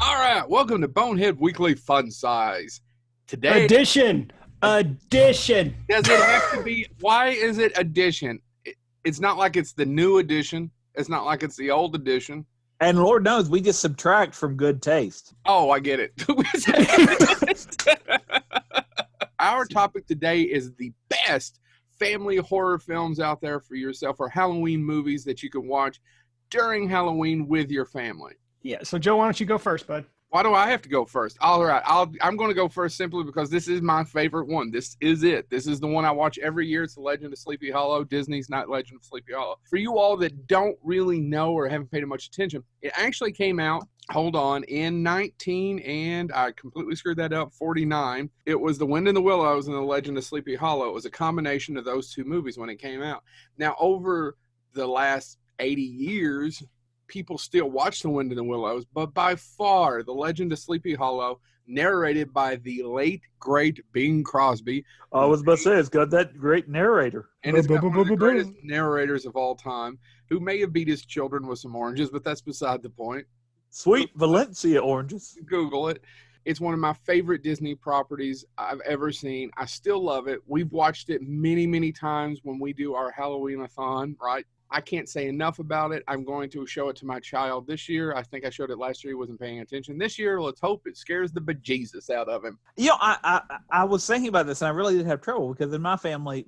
All right, welcome to Bonehead Weekly Fun Size. Today, Edition. does it have to be? Why is it edition? It's not like it's the new edition. It's not like it's the old edition. And Lord knows we just subtract from good taste. Oh, I get it. Our topic today is the best family horror films out there for yourself, or Halloween movies that you can watch during Halloween with your family. Yeah, so Joe, why don't you go first, bud? Why do I have to go first? All right, I'm going to go first simply because this is my favorite one. This is it. This is the one I watch every year. It's The Legend of Sleepy Hollow, Disney's Not Legend of Sleepy Hollow. For you all that don't really know or haven't paid much attention, it actually came out, in 19, and I completely screwed that up, 49. It was The Wind in the Willows and The Legend of Sleepy Hollow. It was a combination of those two movies when it came out. Now, over the last 80 years, people still watch The Wind in the Willows, but by far, The Legend of Sleepy Hollow, narrated by the late, great Bing Crosby. I was about to say, it's got that great narrator. And it's got one of the greatest narrators of all time, who may have beat his children with some oranges, but that's beside the point. Sweet Valencia oranges. Google it. It's one of my favorite Disney properties I've ever seen. I still love it. We've watched it many, many times when we do our Halloween-a-thon, right? I can't say enough about it. I'm going to show it to my child this year. I think I showed it last year. He wasn't paying attention. This year, let's hope it scares the bejesus out of him. You know, I was thinking about this, and I really did have trouble because in my family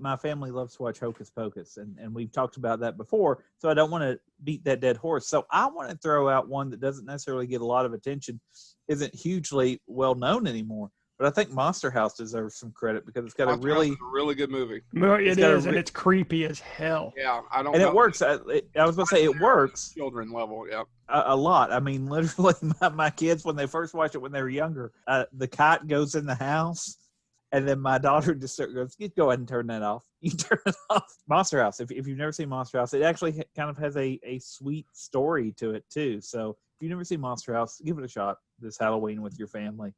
loves to watch Hocus Pocus, and we've talked about that before, so I don't want to beat that dead horse. So I want to throw out one that doesn't necessarily get a lot of attention, isn't hugely well known anymore. But I think Monster House deserves some credit because it's got a really good movie. It is, and it's creepy as hell. Yeah, I don't. And know. It works. I was going to say it works. Children level, yeah. A lot. I mean, literally, my kids when they first watched it when they were younger, the kite goes in the house, and then my daughter just goes, "You go ahead and turn that off." You turn it off. Monster House. If you've never seen Monster House, it actually kind of has a sweet story to it too. So if you've never seen Monster House, give it a shot this Halloween with your family.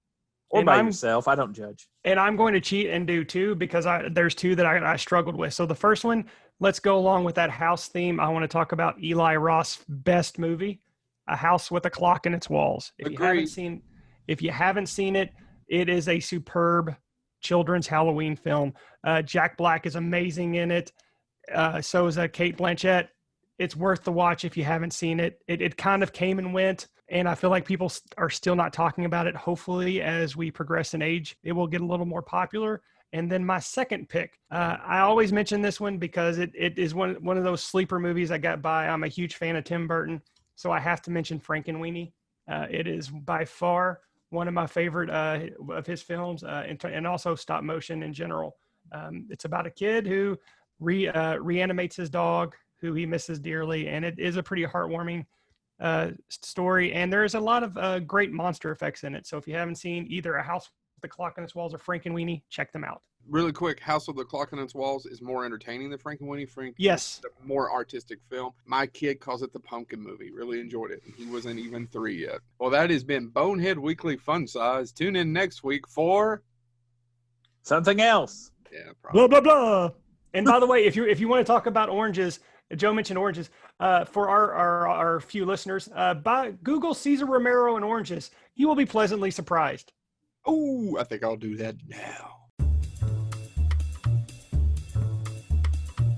Or by yourself. I don't judge. And I'm going to cheat and do two because there's two that I struggled with. So the first one, let's go along with that house theme. I want to talk about Eli Roth's best movie, A House with a Clock in Its Walls. If you haven't seen it, it is a superb children's Halloween film. Jack Black is amazing in it. So is Kate Blanchett. It's worth the watch if you haven't seen it. It kind of came and went. And I feel like people are still not talking about it. Hopefully, as we progress in age, it will get a little more popular. And then my second pick, I always mention this one because it is one of those sleeper movies I got by. I'm a huge fan of Tim Burton, so I have to mention Frankenweenie. It is by far one of my favorite of his films, and also stop motion in general. It's about a kid who reanimates his dog, who he misses dearly, and it is a pretty heartwarming story, and there's a lot of great monster effects in it. So if you haven't seen either A House with the Clock on Its Walls or Frankenweenie, check them out. Really quick, House with the Clock on Its Walls is more entertaining than Frankenweenie. Yes. It's a more artistic film. My kid calls it the Pumpkin Movie. Really enjoyed it. He wasn't even 3 yet. Well, that has been Bonehead Weekly Fun Size. Tune in next week for something else. Yeah, probably. Blah, blah, blah. And by the way, if you want to talk about oranges, Joe mentioned oranges. For our few listeners, Google Cesar Romero and oranges. You will be pleasantly surprised. Oh, I think I'll do that now.